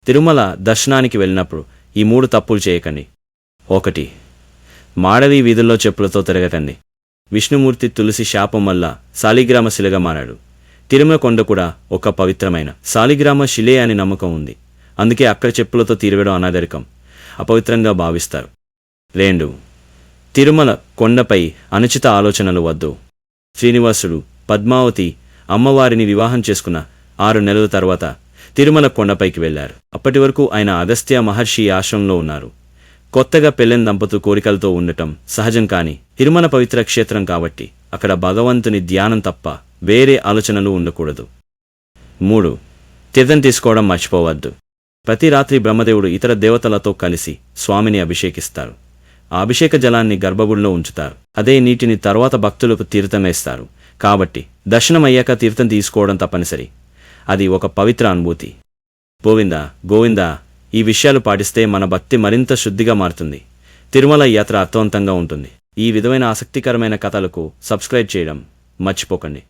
తిరుమల దర్శనానికి వెళ్ళినప్పుడు ఈ 3 తప్పులు చేయకండి. 1. మాడవి వీధుల్లో చెప్పులతో తిరగకండి. విష్ణుమూర్తి తులసి శాపం వల్ల శాలిగ్రామ శిలగా మారాడు. తిరుమల కొండ కూడా ఒక పవిత్రమైన శాలిగ్రామ శిలే అని నమ్మకం ఉంది. అందుకే అక్కడ చెప్పులతో తిరగడం అనాగరికం, అపవిత్రంగా భావిస్తారు. 2. తిరుమల కొండపై అనుచిత ఆలోచనలు వద్దు. శ్రీనివాసుడు పద్మావతి అమ్మవారిని వివాహం చేసుకున్న 6 నెలల తర్వాత తిరుమల కొండపైకి వెళ్లారు. అప్పటి వరకు ఆయన అగస్త్య మహర్షి ఆశ్రమంలో ఉన్నారు. కొత్తగా పెళ్లైన దంపతులు కోరికలతో ఉండటం సహజం. కానీ తిరుమల పవిత్ర క్షేత్రం కాబట్టి అక్కడ భగవంతుని ధ్యానం తప్ప వేరే ఆలోచనలు ఉండకూడదు. 3. తీర్థం తీసుకోవడం మర్చిపోవద్దు. ప్రతి రాత్రి బ్రహ్మదేవుడు ఇతర దేవతలతో కలిసి స్వామిని అభిషేకిస్తారు. ఆ అభిషేక జలాన్ని గర్భగుడిలో ఉంచుతారు. అదే నీటిని తర్వాత భక్తులకు తీర్థమేస్తారు. కాబట్టి దర్శనమయ్యాక తీర్థం తీసుకోవడం తప్పనిసరి. అది ఒక పవిత్ర అనుభూతి. గోవిందా గోవిందా. ఈ విషయాలు పాటిస్తే మన భక్తి మరింత శుద్ధిగా మారుతుంది. తిరుమల యాత్ర అర్థవంతంగా ఉంటుంది. ఈ విధమైన ఆసక్తికరమైన కథలకు సబ్స్క్రైబ్ చేయడం మర్చిపోకండి.